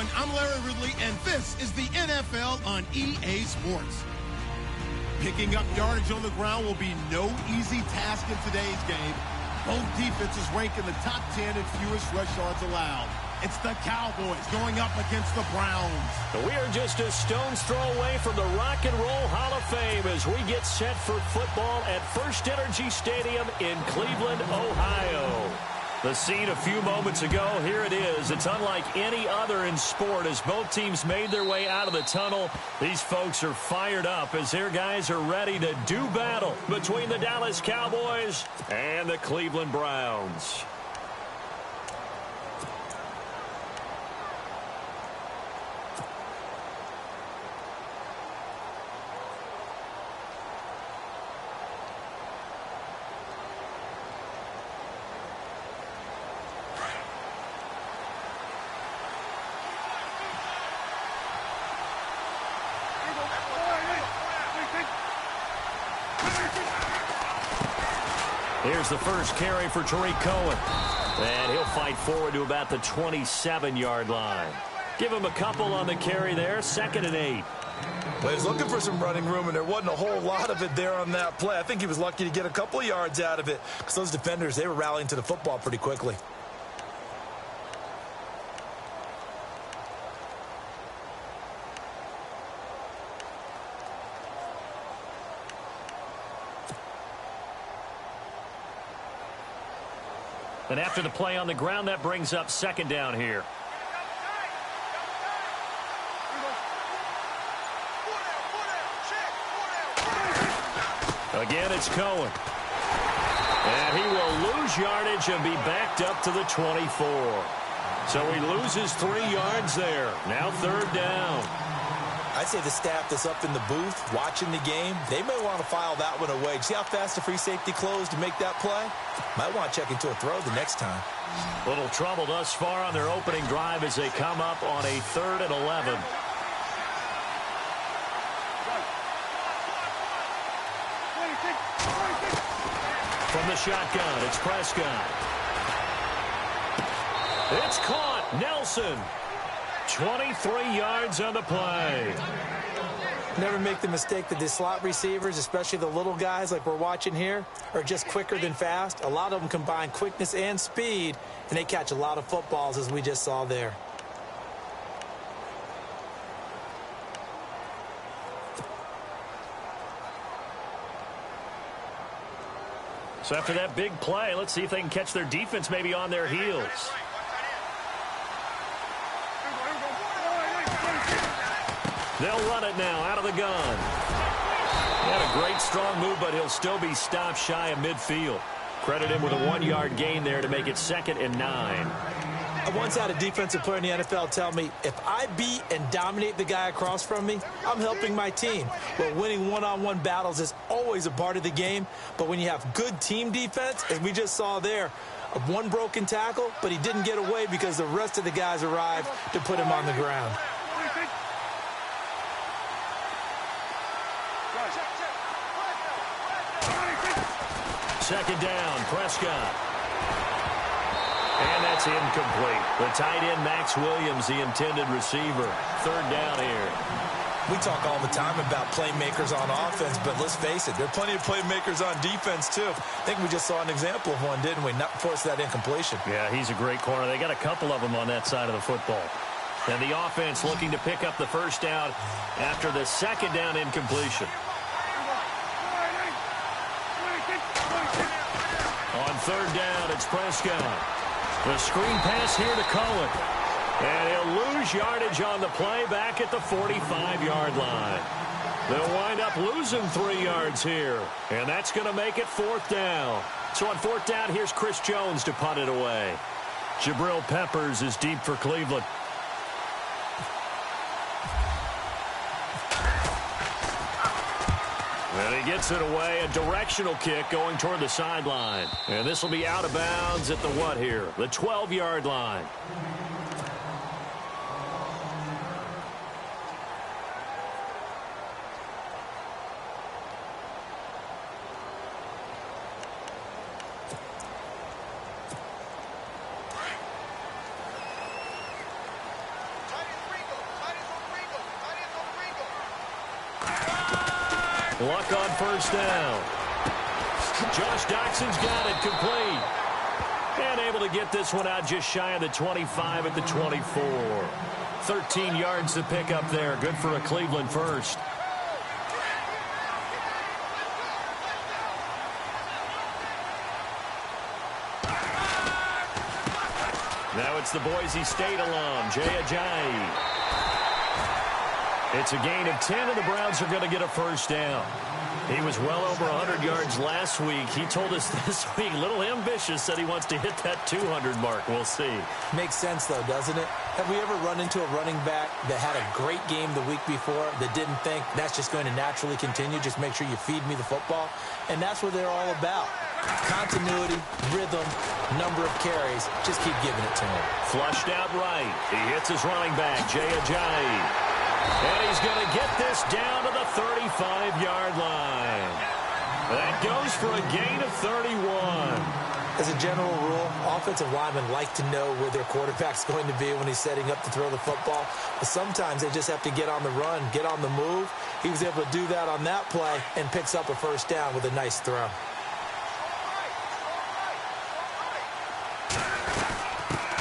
everyone. I'm Larry Ridley, and this is the NFL on EA Sports. Picking up yardage on the ground will be no easy task in today's game. Both defenses rank in the top 10 in fewest rush yards allowed. It's the Cowboys going up against the Browns. We are just a stone's throw away from the Rock and Roll Hall of Fame as we get set for football at First Energy Stadium in Cleveland, Ohio. The scene a few moments ago, here it is. It's unlike any other in sport as both teams made their way out of the tunnel. These folks are fired up as their guys are ready to do battle between the Dallas Cowboys and the Cleveland Browns. Here's the first carry for Tariq Cohen. And he'll fight forward to about the 27-yard line. Give him a couple on the carry there, 2nd and 8. Well, he was looking for some running room, and there wasn't a whole lot of it there on that play. I think he was lucky to get a couple of yards out of it because those defenders, they were rallying to the football pretty quickly. And after the play on the ground, that brings up 2nd down here. Again, it's Cohen. And he will lose yardage and be backed up to the 24. So he loses 3 yards there. Now 3rd down. I'd say the staff that's up in the booth watching the game, they may want to file that one away. See how fast the free safety closed to make that play? Might want to check into a throw the next time. Little trouble thus far on their opening drive as they come up on a 3rd and 11. From the shotgun, it's Prescott. It's caught. Nelson. 23 yards on the play. Never make the mistake that the slot receivers, especially the little guys like we're watching here, are just quicker than fast. A lot of them combine quickness and speed, and they catch a lot of footballs, as we just saw there. So after that big play, let's see if they can catch their defense maybe on their heels. They'll run it now out of the gun. He had a great strong move, but he'll still be stopped shy of midfield. Credit him with a 1-yard gain there to make it 2nd and 9. I once had a defensive player in the NFL tell me, if I beat and dominate the guy across from me, I'm helping my team. Well, winning one-on-one battles is always a part of the game, but when you have good team defense, as we just saw there, one broken tackle, but he didn't get away because the rest of the guys arrived to put him on the ground. Second down, Prescott. And that's incomplete. The tight end, Max Williams, the intended receiver. 3rd down here. We talk all the time about playmakers on offense, but let's face it, there are plenty of playmakers on defense, too. I think we just saw an example of one, didn't we? Not force that incompletion. Yeah, he's a great corner. They got a couple of them on that side of the football. And the offense looking to pick up the 1st down after the 2nd down incompletion. On 3rd down, it's Prescott. The screen pass here to Cohen. And he'll lose yardage on the play back at the 45-yard line. They'll wind up losing 3 yards here. And that's going to make it 4th down. So on 4th down, here's Chris Jones to punt it away. Jabril Peppers is deep for Cleveland. And he gets it away, a directional kick going toward the sideline. And this will be out of bounds at the what here? The 12-yard line. Luck on first down. Josh Doxson's got it complete. And able to get this one out just shy of the 25 at the 24. 13 yards to pick up there. Good for a Cleveland first. Now it's the Boise State alum, Jay Ajayi. It's a gain of 10, and the Browns are going to get a first down. He was well over 100 yards last week. He told us this week, a little ambitious, said he wants to hit that 200 mark. We'll see. Makes sense, though, doesn't it? Have we ever run into a running back that had a great game the week before that didn't think that's just going to naturally continue? Just make sure you feed me the football. And that's what they're all about. Continuity, rhythm, number of carries. Just keep giving it to him. Flushed out right. He hits his running back, Jay Ajayi. And he's going to get this down to the 35-yard line. That goes for a gain of 31. As a general rule, offensive linemen like to know where their quarterback's going to be when he's setting up to throw the football. But sometimes they just have to get on the run, get on the move. He was able to do that on that play and picks up a first down with a nice throw.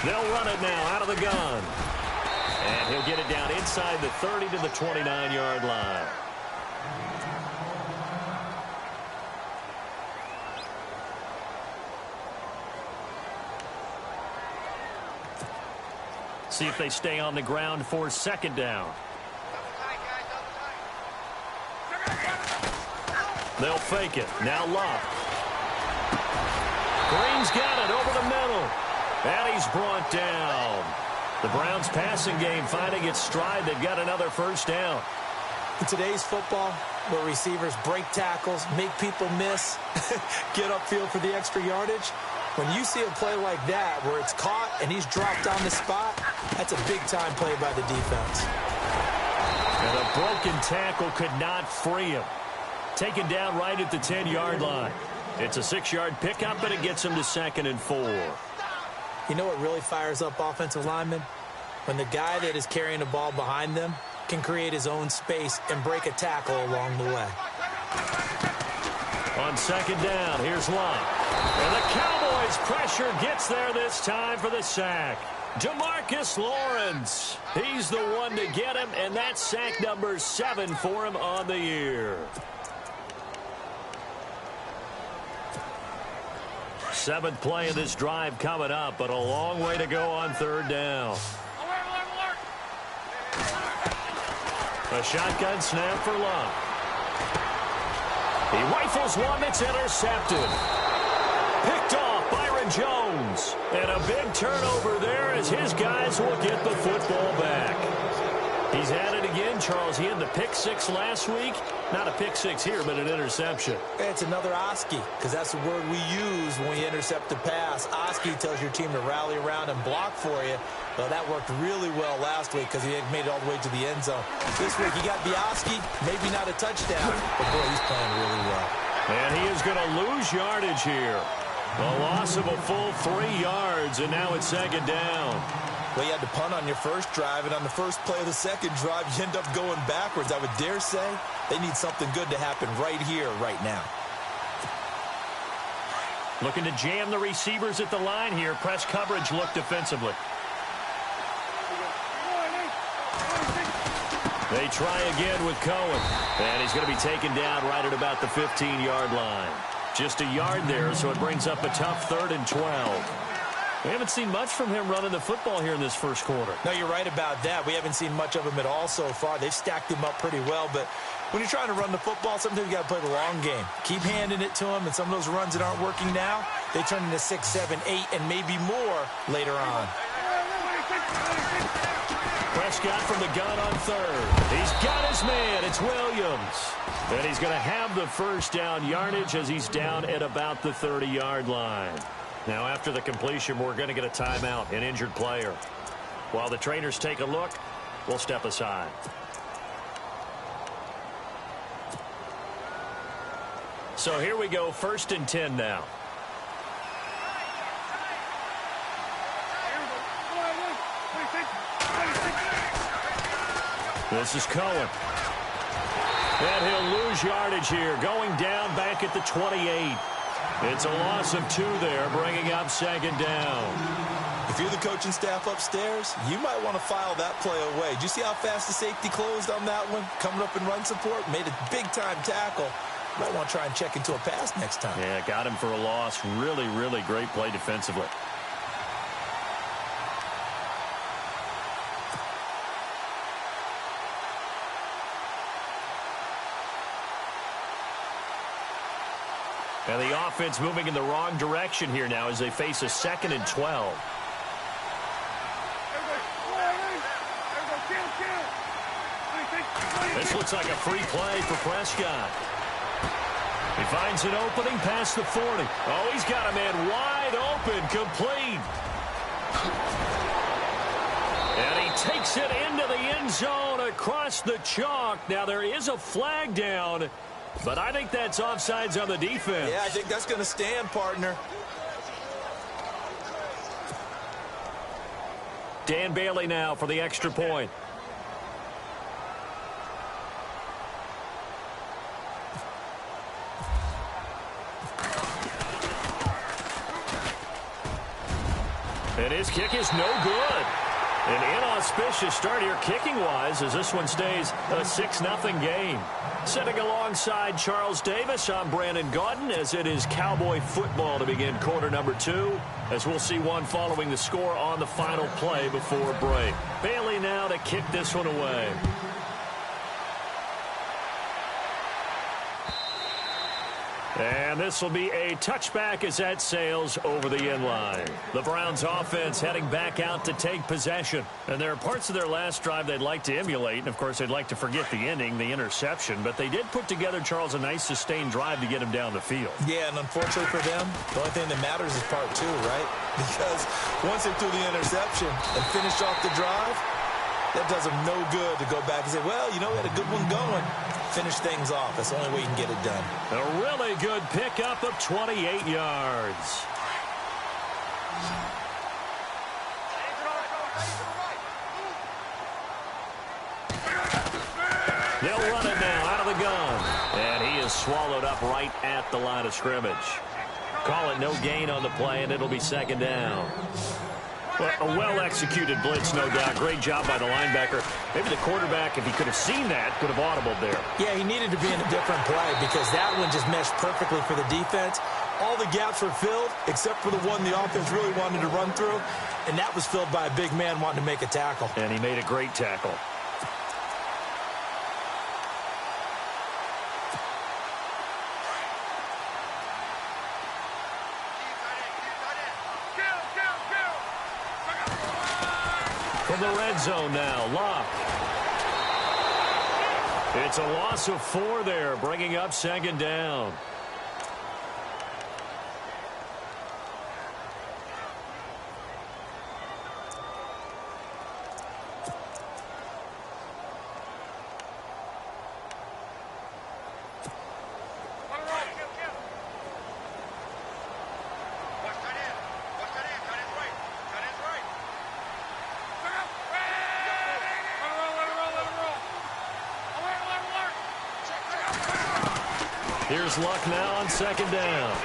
They'll run it now out of the gun. And he'll get it down inside the 30 to the 29-yard line. See if they stay on the ground for second down. They'll fake it. Now Luck. Green's got it over the middle. And he's brought down. The Browns passing game finding its stride. They've got another first down. In today's football, where receivers break tackles, make people miss, get upfield for the extra yardage, when you see a play like that where it's caught and he's dropped on the spot, that's a big-time play by the defense. And a broken tackle could not free him. Taken down right at the 10-yard line. It's a 6-yard pickup, and it gets him to 2nd and 4. You know what really fires up offensive linemen? When the guy that is carrying the ball behind them can create his own space and break a tackle along the way. On second down, here's Luck. And the Cowboys' pressure gets there this time for the sack. DeMarcus Lawrence. He's the one to get him, and that's sack number 7 for him on the year. 7th play of this drive coming up, but a long way to go on third down. A shotgun snap for Luck. He rifles one that's intercepted. Picked off Byron Jones. And a big turnover there as his guys will get the football back. He's had it again, Charles. He had the pick 6 last week. Not a pick 6 here, but an interception. It's another Oski, because that's the word we use when we intercept a pass. Oski tells your team to rally around and block for you. Well, that worked really well last week because he had made it all the way to the end zone. This week he got the Oski, maybe not a touchdown, but boy, he's playing really well. And he is going to lose yardage here. A loss of a full 3 yards, and now it's second down. Well, you had to punt on your first drive, and on the first play of the second drive, you end up going backwards. I would dare say they need something good to happen right here, right now. Looking to jam the receivers at the line here. Press coverage look defensively. They try again with Cohen. And he's going to be taken down right at about the 15-yard line. Just a yard there, so it brings up a tough 3rd and 12. We haven't seen much from him running the football here in this first quarter. No, you're right about that. We haven't seen much of him at all so far. They've stacked him up pretty well, but when you're trying to run the football, sometimes you got to play the long game. Keep handing it to him, and some of those runs that aren't working now, they turn into 6, 7, 8, and maybe more later on. Prescott from the gun on 3rd. He's got his man. It's Williams. And he's going to have the first down yardage as he's down at about the 30-yard line. Now, after the completion, we're going to get a timeout, an injured player. While the trainers take a look, we'll step aside. So here we go, 1st and 10 now. This is Cohen. And he'll lose lose yardage here, going down back at the 28. It's a loss of 2 there, bringing up second down. If you're the coaching staff upstairs, you might want to file that play away. Did you see how fast the safety closed on that one? Coming up in run support, made a big-time tackle. You might want to try and check into a pass next time. Yeah, got him for a loss. Really, really great play defensively. And the offense moving in the wrong direction here now as they face a 2nd and 12. This looks like a free play for Prescott. He finds an opening past the 40. Oh, he's got a man wide open, complete. And he takes it into the end zone across the chalk. Now there is a flag down, but I think that's offsides on the defense. Yeah, I think that's going to stand, partner. Dan Bailey now for the extra point. And his kick is no good. An inauspicious start here kicking-wise as this one stays a 6-0 game. Sitting alongside Charles Davis, I'm Brandon Gaudin as it is Cowboy football to begin quarter number 2, as we'll see one following the score on the final play before break. Bailey now to kick this one away. And this will be a touchback as that sails over the end line. The Browns offense heading back out to take possession. And there are parts of their last drive they'd like to emulate. And, of course, they'd like to forget the ending, the interception. But they did put together, Charles, a nice sustained drive to get him down the field. Yeah, and unfortunately for them, the only thing that matters is part 2, right? Because once they threw the interception and finished off the drive, that does them no good to go back and say, well, you know, we had a good one going. Finish things off. That's the only way you can get it done. A really good pickup of 28 yards. They'll run it now out of the gun. And he is swallowed up right at the line of scrimmage. Call it no gain on the play, and it'll be second down. Well, a well-executed blitz, no doubt. Great job by the linebacker. Maybe the quarterback, if he could have seen that, could have audibled there. Yeah, he needed to be in a different play because that one just meshed perfectly for the defense. All the gaps were filled except for the one the offense really wanted to run through, and that was filled by a big man wanting to make a tackle. And he made a great tackle. From the red zone now, Locke. It's a loss of 4 there, bringing up second down. Here's Luck now on second down.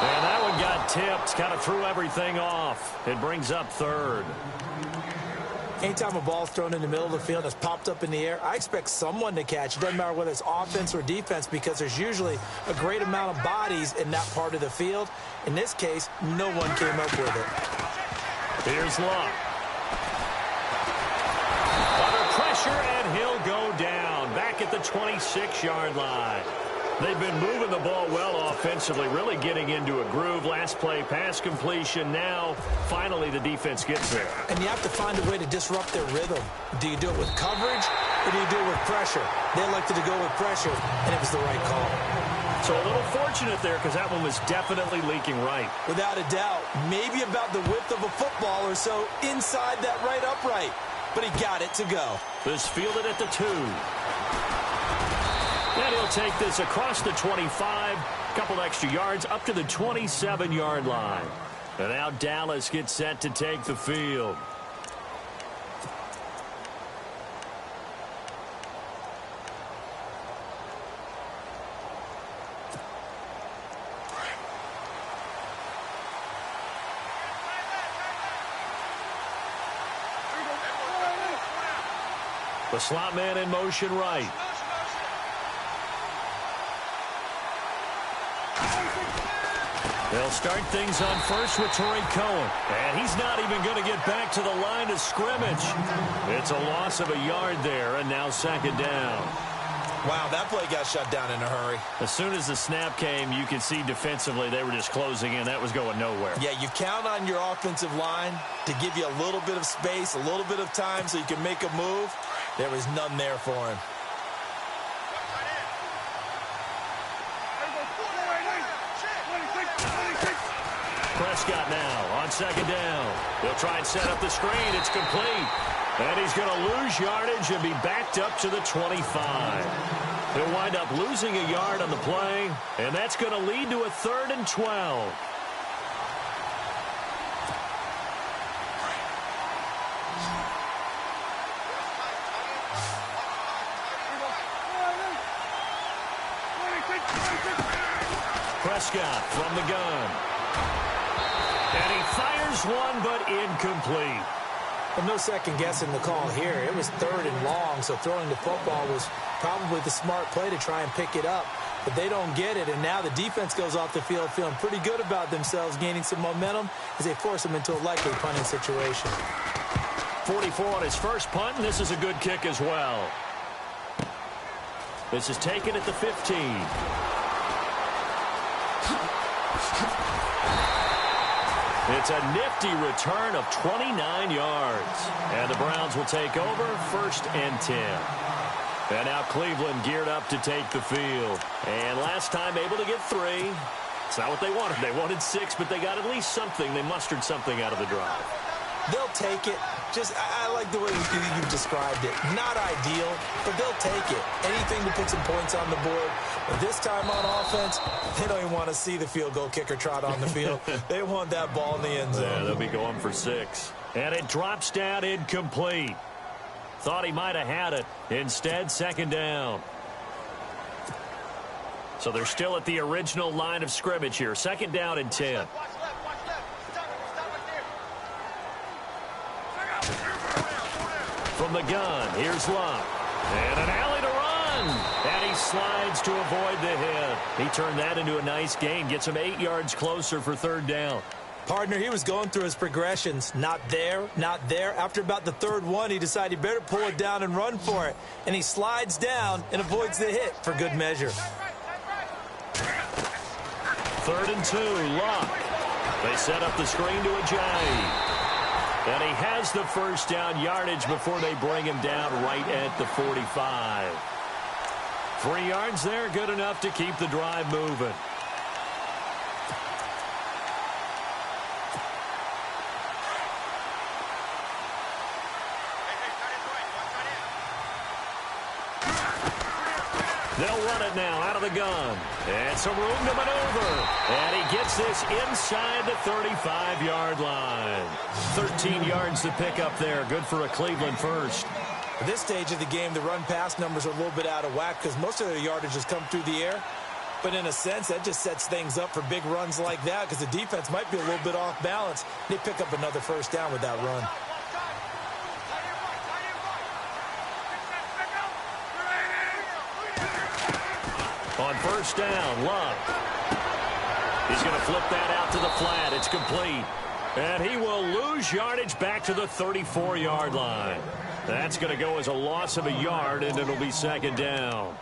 And that one got tipped, kind of threw everything off. It brings up third. Anytime a ball's thrown in the middle of the field that's popped up in the air, I expect someone to catch. It doesn't matter whether it's offense or defense because there's usually a great amount of bodies in that part of the field. In this case, no one came up with it. Here's Luck. Under pressure, and he'll go down. Back at the 26-yard line. They've been moving the ball well offensively, really getting into a groove. Last play, pass completion. Now, finally, the defense gets there. And you have to find a way to disrupt their rhythm. Do you do it with coverage, or do you do it with pressure? They elected to go with pressure, and it was the right call. So a little fortunate there because that one was definitely leaking right. Without a doubt, maybe about the width of a football or so inside that right upright. But he got it to go. This fielded at the 2. And he'll take this across the 25. Couple extra yards up to the 27-yard line. And now Dallas gets set to take the field. The slot man in motion right. They'll start things on first with Torrey Cohen. And he's not even going to get back to the line of scrimmage. It's a loss of a yard there, and now second down. Wow, that play got shut down in a hurry. As soon as the snap came, you could see defensively they were just closing in. That was going nowhere. Yeah, you count on your offensive line to give you a little bit of space, a little bit of time so you can make a move. There was none there for him. Prescott now on second down. They'll try and set up the screen. It's complete. And he's going to lose yardage and be backed up to the 25. He'll wind up losing a yard on the play, and that's going to lead to a 3rd and 12. Prescott from the gun. And he fires one, but incomplete. Well, no second guessing the call here. It was 3rd and long, so throwing the football was probably the smart play to try and pick it up. But they don't get it, and now the defense goes off the field feeling pretty good about themselves, gaining some momentum as they force them into a likely punting situation. 44 on his first punt, and this is a good kick as well. This is taken at the 15. It's a nifty return of 29 yards. And the Browns will take over 1st and 10. And now Cleveland geared up to take the field. And last time able to get 3. It's not what they wanted. They wanted 6, but they got at least something. They mustered something out of the drive. They'll take it. I like the way you've described it. Not ideal, but they'll take it. Anything to put some points on the board. But this time on offense, they don't even want to see the field goal kicker trot on the field. They want that ball in the end zone. Yeah, they'll be going for 6. And it drops down incomplete. Thought he might have had it. Instead, second down. So they're still at the original line of scrimmage here. Second down and 10. From the gun, here's Luck. And an alley to run. And he slides to avoid the hit. He turned that into a nice gain. Gets him 8 yards closer for 3rd down. Partner, he was going through his progressions. Not there, not there. After about the 3rd one, he decided he better pull it down and run for it. And he slides down and avoids the hit for good measure. 3rd and 2, Luck. They set up the screen to Ajayi. And he has the first down yardage before they bring him down right at the 45. 3 yards there, good enough to keep the drive moving. They'll run it now out of the gun. And some room to maneuver. And he gets this inside the 35-yard line. 13 yards to pick up there. Good for a Cleveland first. At this stage of the game, the run-pass numbers are a little bit out of whack because most of their yardage has come through the air. But in a sense, that just sets things up for big runs like that because the defense might be a little bit off balance. They pick up another first down with that run. On first down, Luck. He's going to flip that out to the flat. It's complete. And he will lose yardage back to the 34-yard line. That's going to go as a loss of a yard, and it'll be second down.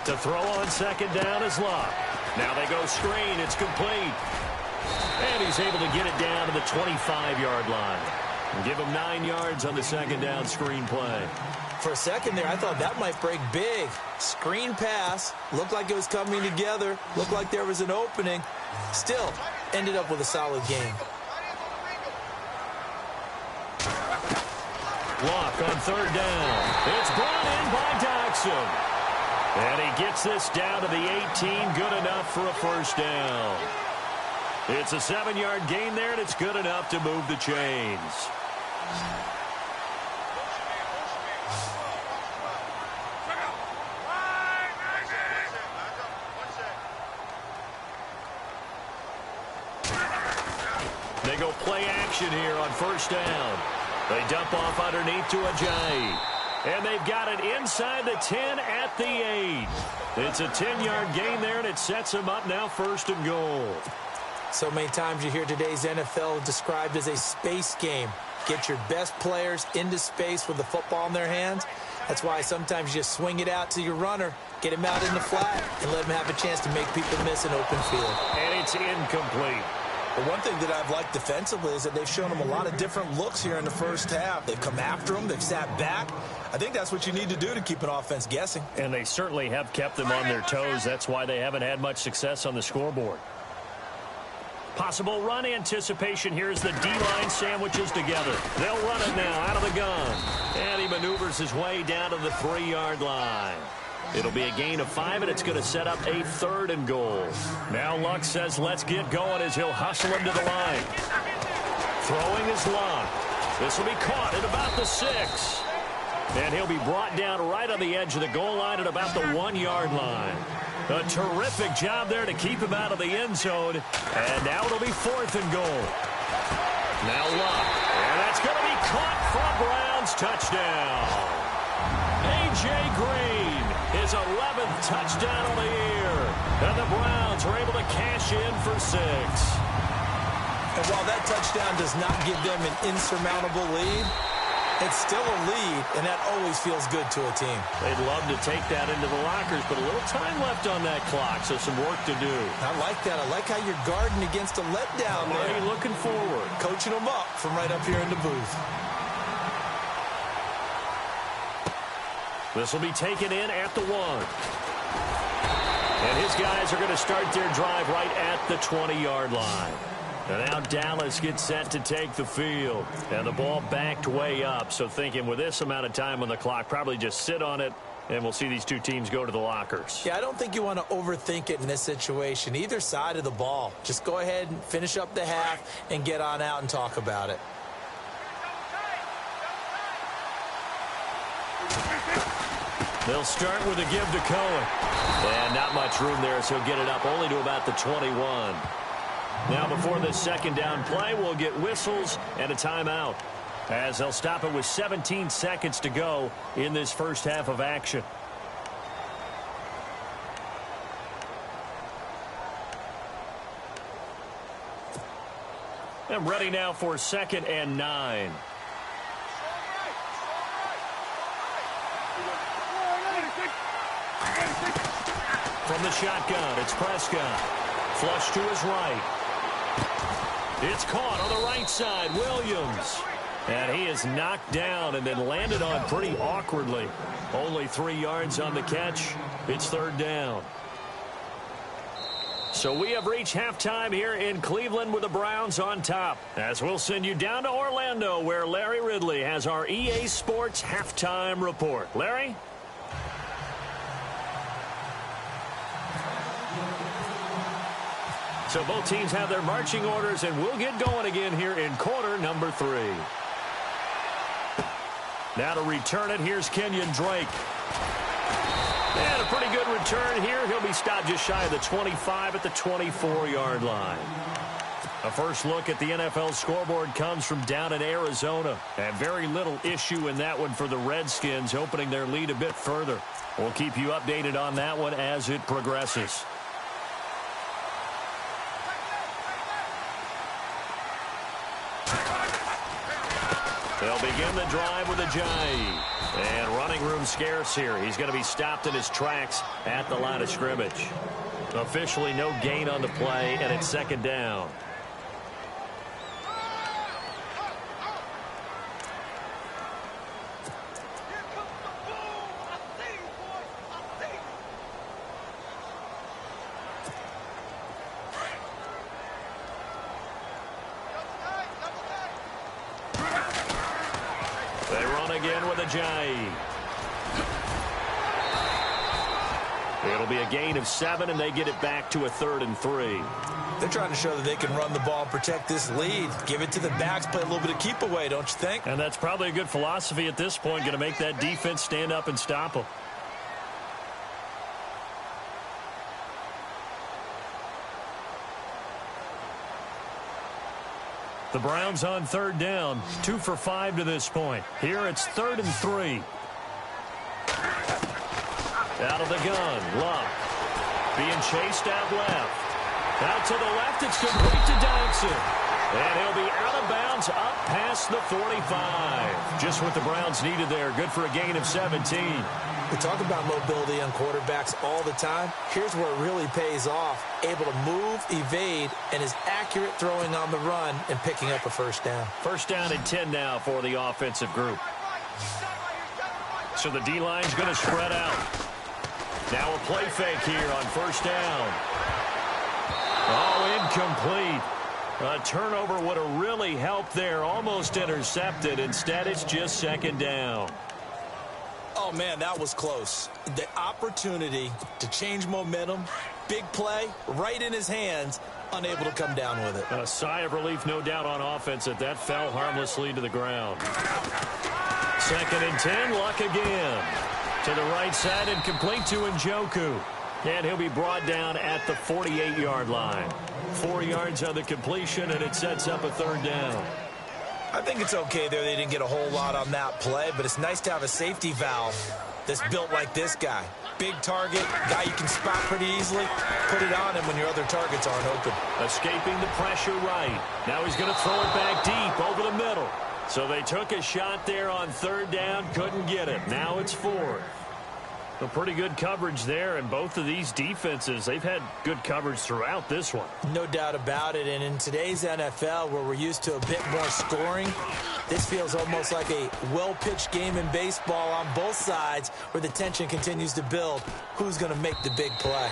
To throw on second down is Luck. Now they go screen. It's complete. And he's able to get it down to the 25-yard line. And give him 9 yards on the second down screen play. For a second there, I thought that might break big. Screen pass. Looked like it was coming together. Looked like there was an opening. Still, ended up with a solid game. Luck on third down. It's brought in by Doxson. And he gets this down to the 18, good enough for a first down. It's a 7-yard gain there, and it's good enough to move the chains. They go play action here on first down. They dump off underneath to Ajayi. And they've got it inside the 10 at the 8. It's a 10-yard gain there, and it sets them up now first and goal. So many times you hear today's NFL described as a space game. Get your best players into space with the football in their hands. That's why sometimes you just swing it out to your runner, get him out in the flat, and let him have a chance to make people miss an open field. And it's incomplete. But one thing that I've liked defensively is that they've shown them a lot of different looks here in the first half. They've come after them. They've sat back. I think that's what you need to do to keep an offense guessing. And they certainly have kept them on their toes. That's why they haven't had much success on the scoreboard. Possible run anticipation. Here's the D-line sandwiches together. They'll run it now out of the gun. And he maneuvers his way down to the 3-yard line. It'll be a gain of 5, and it's going to set up a 3rd and goal. Now Luck says let's get going as he'll hustle him to the line. Throwing his Luck. This will be caught at about the 6. And he'll be brought down right on the edge of the goal line at about the 1-yard line. A terrific job there to keep him out of the end zone. And now it'll be 4th and goal. Now Luck. And that's going to be caught for a Browns touchdown. A.J. Green, his 11th touchdown of the year. And the Browns are able to cash in for 6. And while that touchdown does not give them an insurmountable lead, it's still a lead, and that always feels good to a team. They'd love to take that into the lockers, but a little time left on that clock, so some work to do. I like that. I like how you're guarding against a letdown there. Already looking forward. Coaching them up from right up here in the booth. This will be taken in at the 1. And his guys are going to start their drive right at the 20-yard line. And now Dallas gets set to take the field. And the ball backed way up. So thinking with this amount of time on the clock, probably just sit on it, and we'll see these two teams go to the lockers. Yeah, I don't think you want to overthink it in this situation. Either side of the ball. Just go ahead and finish up the half and get on out and talk about it. They'll start with a give to Cohen. And not much room there, so he'll get it up only to about the 21. Now before this second down play, we'll get whistles and a timeout, as they'll stop it with 17 seconds to go in this first half of action. And ready now for 2nd and 9. From the shotgun, it's Prescott. Flush to his right. It's caught on the right side, Williams. And he is knocked down and then landed on pretty awkwardly. Only 3 yards on the catch. It's 3rd down. So we have reached halftime here in Cleveland with the Browns on top. As we'll send you down to Orlando, where Larry Ridley has our EA Sports halftime report. Larry? So both teams have their marching orders, and we'll get going again here in quarter number 3. Now to return it, here's Kenyon Drake. And a pretty good return here. He'll be stopped just shy of the 25 at the 24-yard line. A first look at the NFL scoreboard comes from down in Arizona. And very little issue in that one for the Redskins, opening their lead a bit further. We'll keep you updated on that one as it progresses. They'll begin the drive with Ajayi. And running room scarce here. He's going to be stopped in his tracks at the line of scrimmage. Officially no gain on the play, and it's 2nd down. They run again with Ajayi. It'll be a gain of 7, and they get it back to a 3rd and 3. They're trying to show that they can run the ball and protect this lead. Give it to the backs, play a little bit of keep away, don't you think? And that's probably a good philosophy at this point, going to make that defense stand up and stop them. The Browns on third down, 2 for 5 to this point. Here it's 3rd and 3. Out of the gun, Luck. Being chased out left. Out to the left, it's complete to Dodson. And he'll be out of bounds up past the 45. Just what the Browns needed there. Good for a gain of 17. We talk about mobility on quarterbacks all the time. Here's where it really pays off. Able to move, evade, and is accurate throwing on the run and picking up a first down. First down and 10 now for the offensive group. So the D-line's going to spread out. Now a play fake here on first down. Oh, incomplete. A turnover would have really helped there. Almost intercepted. Instead, it's just second down. Oh, man, that was close. The opportunity to change momentum, big play, right in his hands, unable to come down with it. A sigh of relief, no doubt, on offense that fell harmlessly to the ground. 2nd and 10, Luck again. To the right side and complete to Njoku. And he'll be brought down at the 48-yard line. 4 yards on the completion, and it sets up a 3rd down. I think it's okay there. They didn't get a whole lot on that play, but it's nice to have a safety valve that's built like this guy. Big target, guy you can spot pretty easily. Put it on him when your other targets aren't open. Escaping the pressure right. Now he's going to throw it back deep over the middle. So they took a shot there on 3rd down, couldn't get it. Now it's 4th. A pretty good coverage there, and both of these defenses, they've had good coverage throughout this one. No doubt about it, and in today's NFL, where we're used to a bit more scoring, this feels almost like a well-pitched game in baseball on both sides, where the tension continues to build. Who's going to make the big play?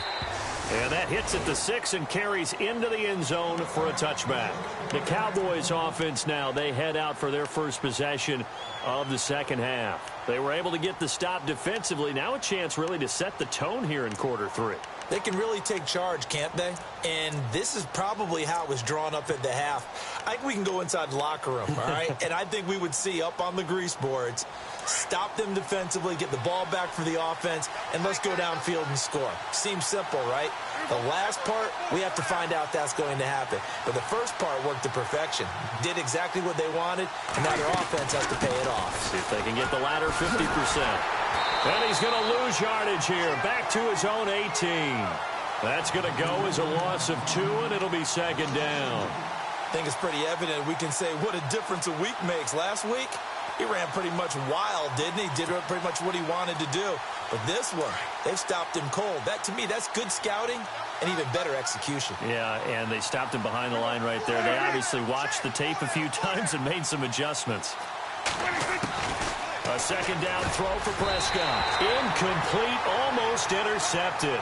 And that hits at the 6 and carries into the end zone for a touchback. The Cowboys offense now, they head out for their first possession of the second half. They were able to get the stop defensively. Now a chance really to set the tone here in quarter 3. They can really take charge, can't they? And this is probably how it was drawn up at the half. I think we can go inside the locker room, all right? And I think we would see up on the grease boards, stop them defensively, get the ball back for the offense, and let's go downfield and score. Seems simple, right? The last part, we have to find out that's going to happen. But the first part worked to perfection. Did exactly what they wanted, and now their offense has to pay it off. See if they can get the latter 50%. And he's going to lose yardage here. Back to his own 18. That's going to go as a loss of 2, and it'll be second down. I think it's pretty evident. We can say what a difference a week makes. Last week, he ran pretty much wild, didn't he? Did pretty much what he wanted to do. But this one, they've stopped him cold. That, to me, that's good scouting and even better execution. Yeah, and they stopped him behind the line right there. They obviously watched the tape a few times and made some adjustments. A second down throw for Prescott. Incomplete, almost intercepted.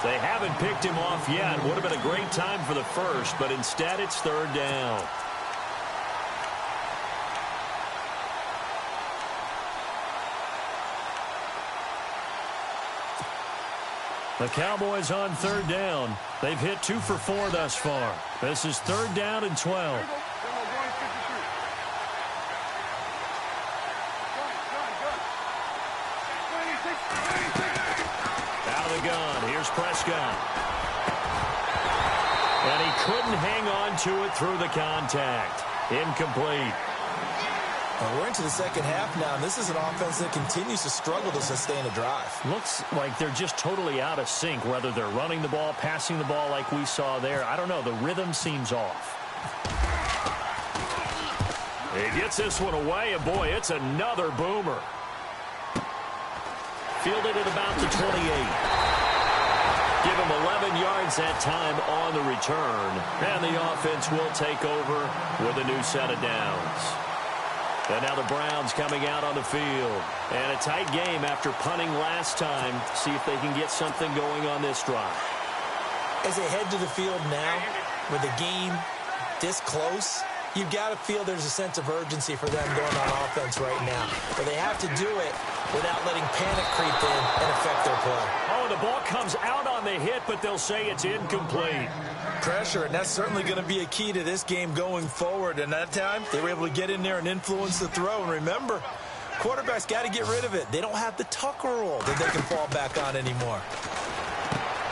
They haven't picked him off yet. Would have been a great time for the first, but instead it's 3rd down. The Cowboys on 3rd down. They've hit 2 for 4 thus far. This is 3rd down and 12. Gun. Here's Prescott. And he couldn't hang on to it through the contact. Incomplete. Well, we're into the second half now, and this is an offense that continues to struggle to sustain a drive. Looks like they're just totally out of sync, whether they're running the ball, passing the ball like we saw there. I don't know. The rhythm seems off. He gets this one away, and boy, it's another boomer. Fielded at about the 28. Give him 11 yards that time on the return. And the offense will take over with a new set of downs. And now the Browns coming out on the field. And a tight game after punting last time. See if they can get something going on this drive. As they head to the field now, with the game this close, you've got to feel there's a sense of urgency for them going on offense right now. But they have to do it without letting panic creep in and affect their play. Oh, the ball comes out on the hit, but they'll say it's incomplete. pressure, and that's certainly going to be a key to this game going forward. And that time, they were able to get in there and influence the throw. And remember, quarterbacks got to get rid of it. They don't have the Tucker rule that they can fall back on anymore.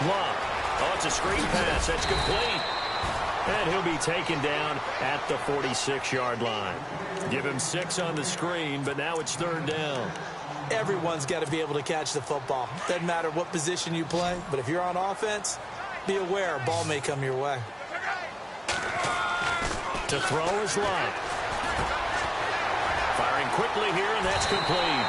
Love. Oh, it's a screen pass. That's complete. And he'll be taken down at the 46-yard line. Give him 6 on the screen, but now it's 3rd down. Everyone's got to be able to catch the football. Doesn't matter what position you play, but if you're on offense, be aware a ball may come your way. To throw is Love. Firing quickly here, and that's complete.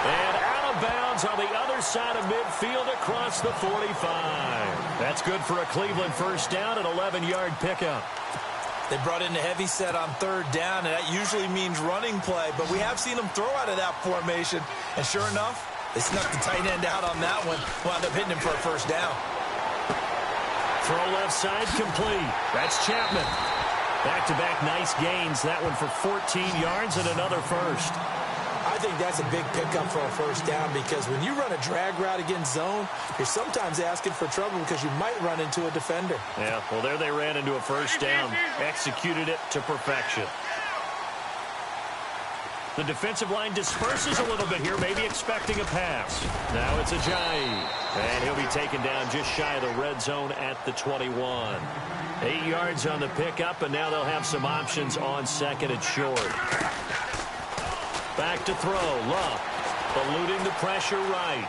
And out of bounds on the other side of midfield across the 45. That's good for a Cleveland first down, an 11-yard pickup. They brought in a heavy set on 3rd down, and that usually means running play, but we have seen them throw out of that formation. And sure enough, they snuck the tight end out on that one, wound up hitting him for a first down. Throw left side complete. That's Chapman. Back-to-back nice gains. That one for 14 yards and another first. I think that's a big pickup for a first down because when you run a drag route against zone, you're sometimes asking for trouble because you might run into a defender. Yeah, well, there they ran into a first down. Executed it to perfection. The defensive line disperses a little bit here, maybe expecting a pass. Now it's Ajayi. And he'll be taken down just shy of the red zone at the 21. 8 yards on the pickup, and now they'll have some options on 2nd and short. Back to throw. Love eluding the pressure right.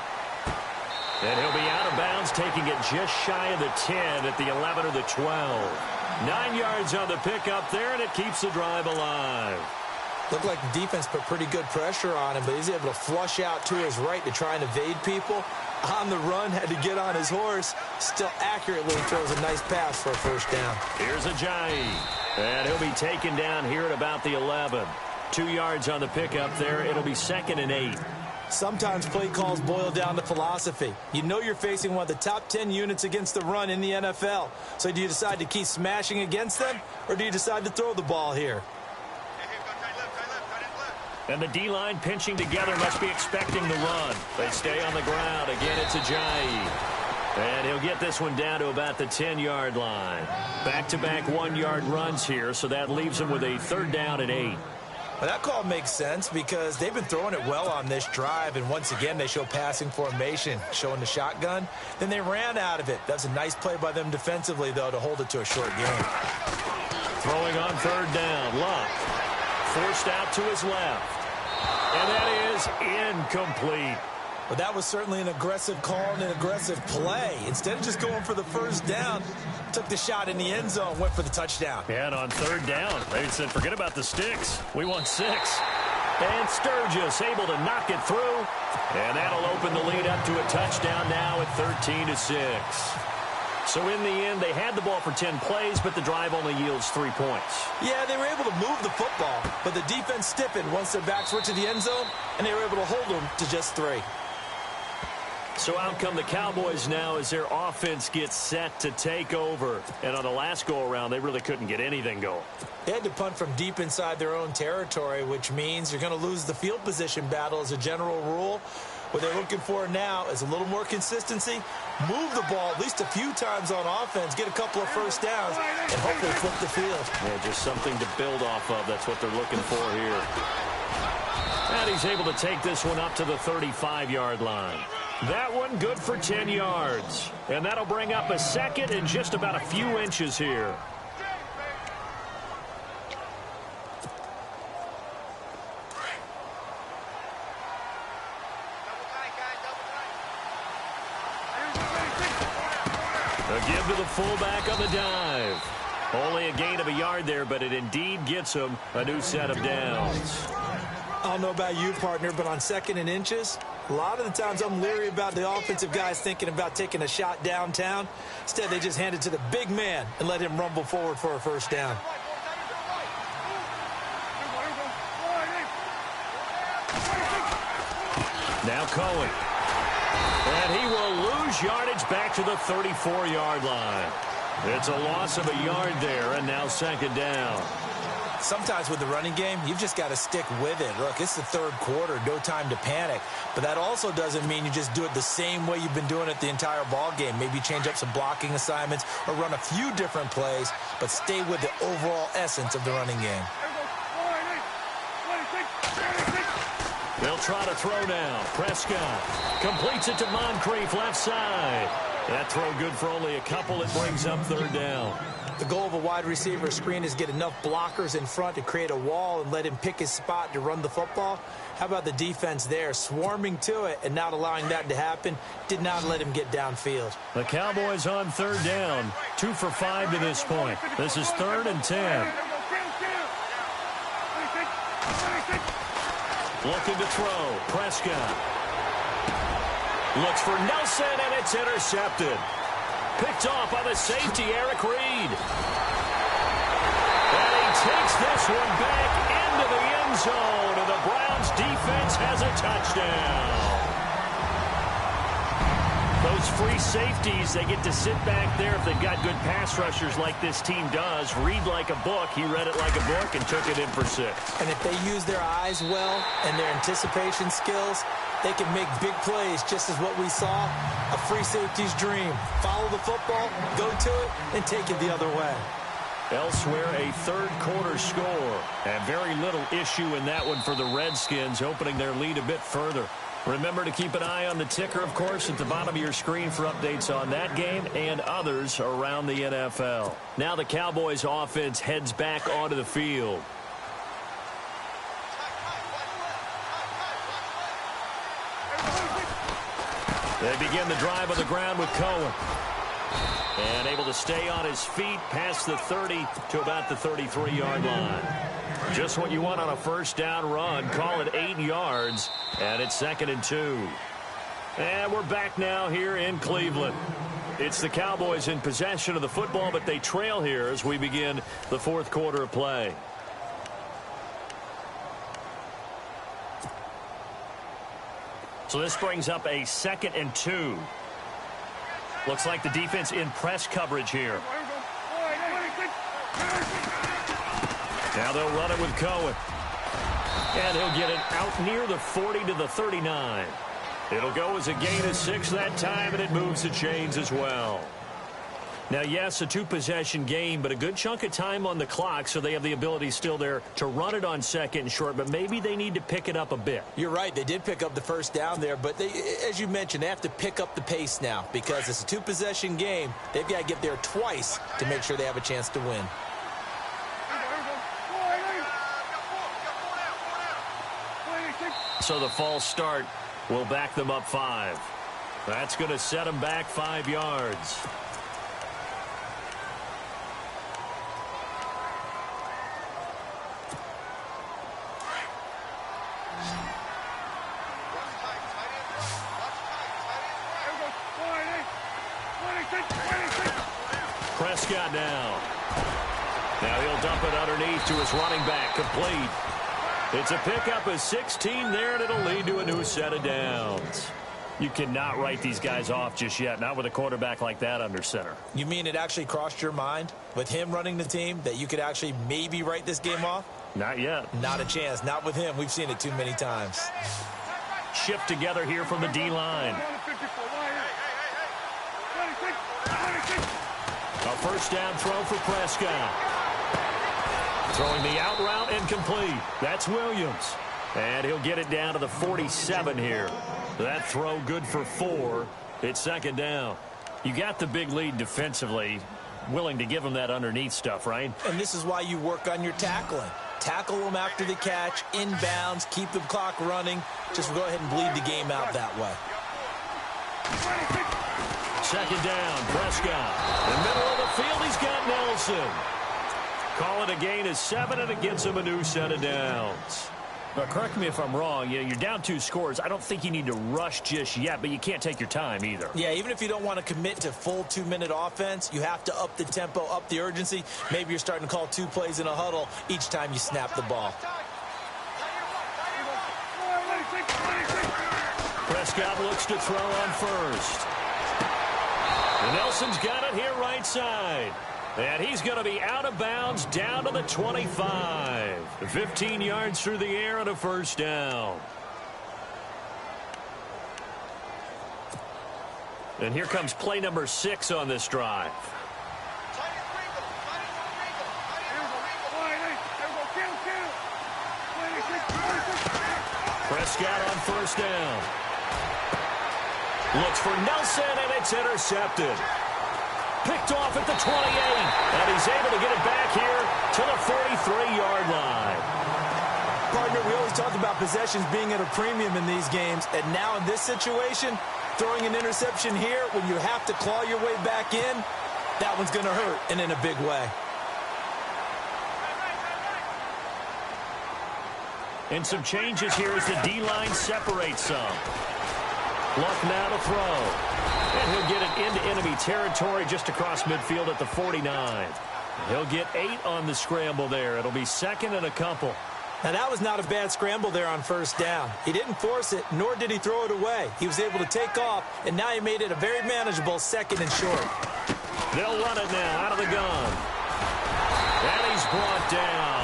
And he'll be out of bounds, taking it just shy of the 10 at the 11 or the 12. 9 yards on the pickup there, and it keeps the drive alive. Looked like the defense put pretty good pressure on him, but he's able to flush out to his right to try and evade people. On the run, had to get on his horse. Still accurately throws a nice pass for a first down. Here's Ajayi. And he'll be taken down here at about the 11. 2 yards on the pickup there. It'll be 2nd and 8. Sometimes play calls boil down to philosophy. You know you're facing one of the top 10 units against the run in the NFL. So do you decide to keep smashing against them, or do you decide to throw the ball here? And the D-line pinching together, must be expecting the run. They stay on the ground. Again, it's Ajayi. And he'll get this one down to about the 10-yard line. Back-to-back 1-yard runs here, so that leaves him with a 3rd down and 8. Well, that call makes sense because they've been throwing it well on this drive, and once again they show passing formation, showing the shotgun. Then they ran out of it. That's a nice play by them defensively, though, to hold it to a short game. Throwing on 3rd down. Luck forced out to his left. And that is incomplete. But that was certainly an aggressive call and an aggressive play. Instead of just going for the first down, took the shot in the end zone, went for the touchdown. And on 3rd down, they said, forget about the sticks. We want 6. And Sturgis able to knock it through. And that'll open the lead up to a touchdown now at 13-6. So in the end, they had the ball for 10 plays, but the drive only yields 3 points. Yeah, they were able to move the football, but the defense stiffened once their backs were to the end zone, and they were able to hold them to just 3. So out come the Cowboys now as their offense gets set to take over. And on the last go-around, they really couldn't get anything going. They had to punt from deep inside their own territory, which means you're going to lose the field position battle as a general rule. What they're looking for now is a little more consistency, move the ball at least a few times on offense, get a couple of first downs, and hopefully flip the field. Yeah, just something to build off of. That's what they're looking for here. And he's able to take this one up to the 35-yard line. That one good for 10 yards. And that'll bring up a 2nd and just about a few inches here. A give to the fullback on the dive. Only a gain of a yard there, but it indeed gets him a new set of downs. I don't know about you, partner, but on 2nd and inches, a lot of the times I'm leery about the offensive guys thinking about taking a shot downtown. Instead, they just hand it to the big man and let him rumble forward for a first down. Now Cohen. And he will lose yardage back to the 34-yard line. It's a loss of a yard there, and now 2nd down. Sometimes with the running game, you've just got to stick with it. Look, it's the third quarter, no time to panic. But that also doesn't mean you just do it the same way you've been doing it the entire ball game. Maybe change up some blocking assignments or run a few different plays, but stay with the overall essence of the running game. They'll try to throw now. Prescott completes it to Moncrief, left side. That throw good for only a couple. It brings up third down. The goal of a wide receiver screen is get enough blockers in front to create a wall and let him pick his spot to run the football. How about the defense there, swarming to it and not allowing that to happen? Did not let him get downfield. The Cowboys on third down, 2 for 5 to this point. This is 3rd and 10. Looking to throw. Prescott looks for Nelson, and it's intercepted. Picked off by the safety, Eric Reed. And he takes this one back into the end zone, and the Browns defense has a touchdown. Those free safeties, they get to sit back there if they've got good pass rushers like this team does. Read like a book. He read it like a book and took it in for 6. And if they use their eyes well and their anticipation skills, they can make big plays, just as what we saw, a free safety's dream. Follow the football, go to it, and take it the other way. Elsewhere, a third quarter score. And very little issue in that one for the Redskins, opening their lead a bit further. Remember to keep an eye on the ticker, of course, at the bottom of your screen for updates on that game and others around the NFL. Now the Cowboys offense heads back onto the field. They begin the drive on the ground with Cohen. And able to stay on his feet past the 30 to about the 33-yard line. Just what you want on a first down run. Call it 8 yards. And it's 2nd and 2. And we're back now here in Cleveland. It's the Cowboys in possession of the football, but they trail here as we begin the 4th quarter of play. So this brings up a 2nd and 2. Looks like the defense in press coverage here. Now they'll run it with Cohen. And he'll get it out near the 40 to the 39. It'll go as a gain of 6 that time, and it moves the chains as well. Now, yes, a 2-possession game, but a good chunk of time on the clock, so they have the ability still there to run it on 2nd and short, but maybe they need to pick it up a bit. You're right. They did pick up the first down there, but they, as you mentioned, they have to pick up the pace now because it's a 2-possession game. They've got to get there twice to make sure they have a chance to win. So the false start will back them up 5. That's going to set them back 5 yards. Prescott now. Now he'll dump it underneath to his running back. Complete. It's a pickup of 16 there, and it'll lead to a new set of downs. You cannot write these guys off just yet, not with a quarterback like that under center. You mean it actually crossed your mind with him running the team that you could actually maybe write this game off? Not yet. Not a chance. Not with him. We've seen it too many times. Shift together here from the D-line. A first down throw for Prescott. Throwing the out route and complete. That's Williams. And he'll get it down to the 47 here. That throw good for 4. It's 2nd down. You got the big lead defensively. Willing to give them that underneath stuff, right? And this is why you work on your tackling. Tackle them after the catch, inbounds, keep the clock running. Just go ahead and bleed the game out that way. 2nd down, Prescott. In the middle of the field, he's got Nelson. Call it a gain of 7, and it gets him a new set of downs. Now, correct me if I'm wrong. You're down 2 scores. I don't think you need to rush just yet, but you can't take your time either. Yeah, even if you don't want to commit to full 2-minute offense, you have to up the tempo, up the urgency. Maybe you're starting to call 2 plays in a huddle each time you snap the ball. Prescott looks to throw on first. And Nelson's got it here right side. And he's going to be out of bounds down to the 25. 15 yards through the air and a first down. And here comes play number 6 on this drive. Prescott on first down. Looks for Nelson, and it's intercepted. Picked off at the 28, and he's able to get it back here to the 43-yard line. Partner, we always talk about possessions being at a premium in these games, and now in this situation, throwing an interception here when you have to claw your way back in, that one's going to hurt, and in a big way. And some changes here as the D-line separates some. Luck now to throw. And he'll get it into enemy territory just across midfield at the 49. He'll get 8 on the scramble there. It'll be second and a couple. Now, that was not a bad scramble there on first down. He didn't force it, nor did he throw it away. He was able to take off, and now he made it a very manageable second and short. They'll run it now out of the gun. And he's brought down.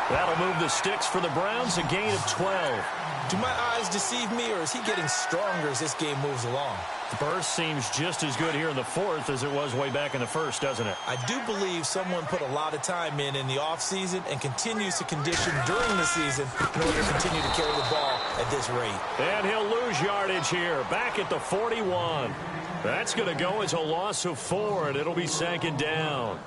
That'll move the sticks for the Browns, a gain of 12. Do my eyes deceive me, or is he getting stronger as this game moves along? The burst seems just as good here in the fourth as it was way back in the first, doesn't it? I do believe someone put a lot of time in the offseason and continues to condition during the season in order to continue to carry the ball at this rate. And he'll lose yardage here, back at the 41. That's going to go as a loss of 4, and it'll be second down.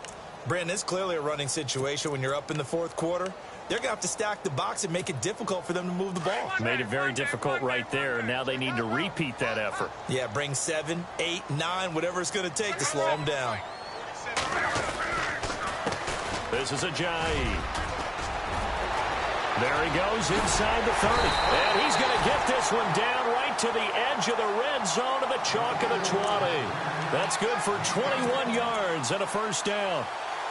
Brandon, it's clearly a running situation when you're up in the fourth quarter. They're going to have to stack the box and make it difficult for them to move the ball. Made it very difficult right there, and now they need to repeat that effort. Yeah, bring 7, 8, 9, whatever it's going to take to slow them down. This is Ajayi. There he goes inside the 30. And he's going to get this one down right to the edge of the red zone of the chalk of the 20. That's good for 21 yards and a first down.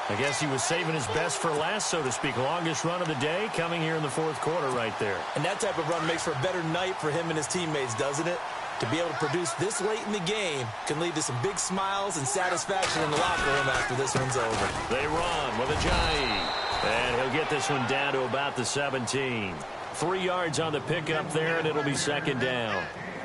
I guess he was saving his best for last, so to speak. Longest run of the day coming here in the fourth quarter right there. And that type of run makes for a better night for him and his teammates, doesn't it? To be able to produce this late in the game can lead to some big smiles and satisfaction in the locker room after this one's over. They run with Ajayi. And he'll get this one down to about the 17. 3 yards on the pickup there, and it'll be second down.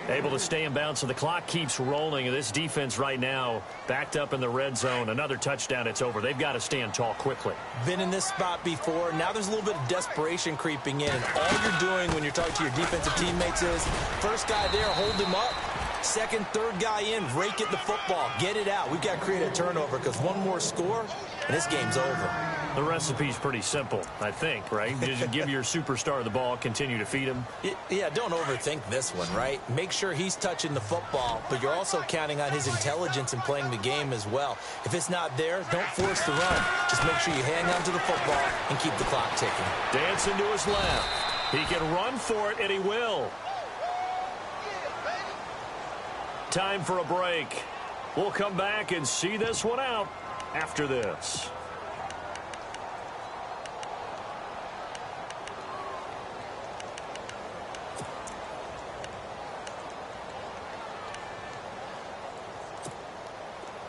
Able to stay in bounds, so the clock keeps rolling. And this defense right now backed up in the red zone. Another touchdown, it's over. They've got to stand tall quickly. Been in this spot before. Now there's a little bit of desperation creeping in. And all you're doing when you're talking to your defensive teammates is, first guy there, hold him up. Second, third guy in, rake at the football. Get it out. We've got to create a turnover because one more score, and this game's over. The recipe's pretty simple, I think, right? Just give your superstar the ball, continue to feed him. Yeah, don't overthink this one, right? Make sure he's touching the football, but you're also counting on his intelligence in playing the game as well. If it's not there, don't force the run. Just make sure you hang on to the football and keep the clock ticking. Dancing to his left. He can run for it, and he will. Time for a break. We'll come back and see this one out after this.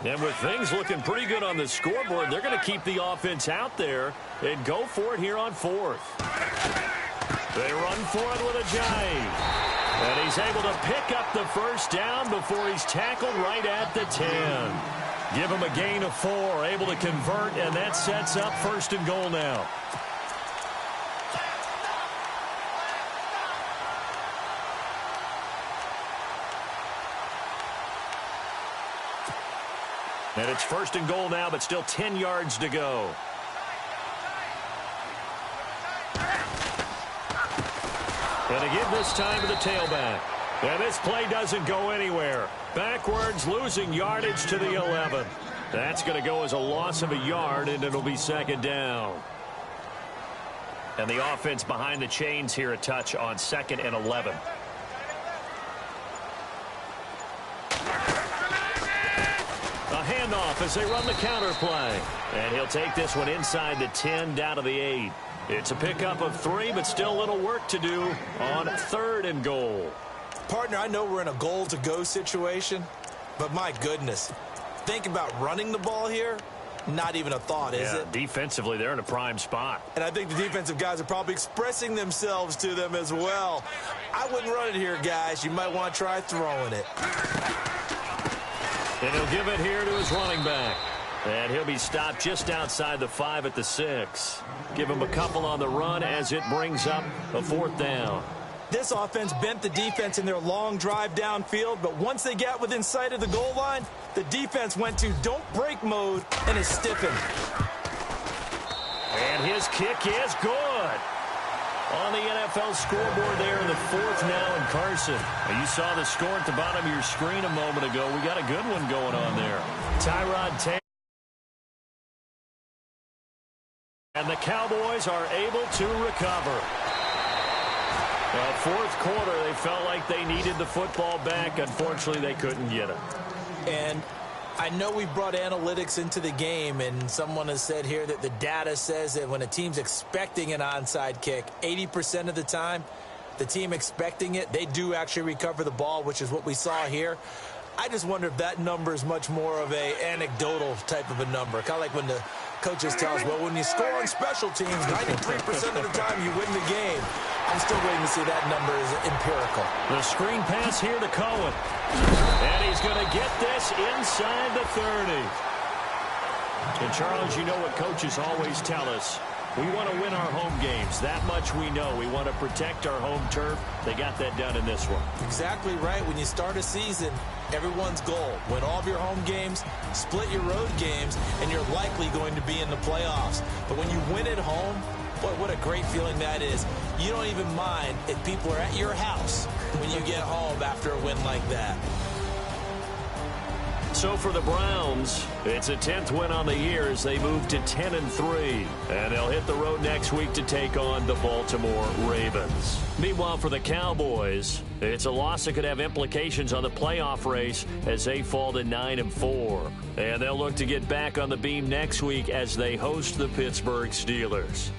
And with things looking pretty good on the scoreboard, they're going to keep the offense out there and go for it here on fourth. They run for it with Ajayi. And he's able to pick up the first down before he's tackled right at the 10. Give him a gain of 4, able to convert, and that sets up first and goal now. And it's first and goal now, but still 10 yards to go. And again this time to the tailback. And this play doesn't go anywhere. Backwards, losing yardage to the 11. That's going to go as a loss of a yard, and it'll be second down. And the offense behind the chains here a touch on second and 11. A handoff as they run the counter play. And he'll take this one inside the 10 down to the 8. It's a pickup of 3, but still a little work to do on third and goal. Partner, I know we're in a goal-to-go situation, but my goodness, think about running the ball here. not even a thought, is it? Defensively, they're in a prime spot. And I think the defensive guys are probably expressing themselves to them as well. I wouldn't run it here, guys. You might want to try throwing it. And he'll give it here to his running back. And he'll be stopped just outside the 5 at the 6. Give him a couple on the run as it brings up a 4th down. This offense bent the defense in their long drive downfield, but once they got within sight of the goal line, the defense went to don't break mode and is stiffened. And his kick is good. On the NFL scoreboard there in the 4th now in Carson. You saw the score at the bottom of your screen a moment ago. We got a good one going on there. Tyrod Taylor. And the Cowboys are able to recover. Well, 4th quarter, they felt like they needed the football back. Unfortunately, they couldn't get it. And I know we brought analytics into the game, and someone has said here that the data says that when a team's expecting an onside kick, 80% of the time, the team expecting it, they do actually recover the ball, which is what we saw here. I just wonder if that number is much more of a anecdotal type of a number. Kind of like when the coaches tell us, well, when you score on special teams, 93% of the time you win the game. I'm still waiting to see that number is empirical. The screen pass here to Cohen. And he's going to get this inside the 30. And, Charles, you know what coaches always tell us. We want to win our home games. That much we know. We want to protect our home turf. They got that done in this one. Exactly right. When you start a season, everyone's goal, win all of your home games, split your road games, and you're likely going to be in the playoffs. But when you win at home, boy, what a great feeling that is. You don't even mind if people are at your house when you get home after a win like that. So for the Browns, it's a 10th win on the year as they move to 10-3. And they'll hit the road next week to take on the Baltimore Ravens. Meanwhile, for the Cowboys, it's a loss that could have implications on the playoff race as they fall to 9-4. And they'll look to get back on the beam next week as they host the Pittsburgh Steelers.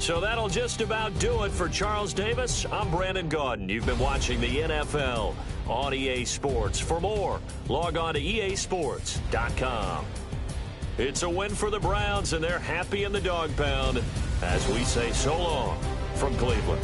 So that'll just about do it for Charles Davis. I'm Brandon Gaudin. You've been watching the NFL on EA Sports. For more, log on to easports.com. It's a win for the Browns, and they're happy in the dog pound as we say so long from Cleveland.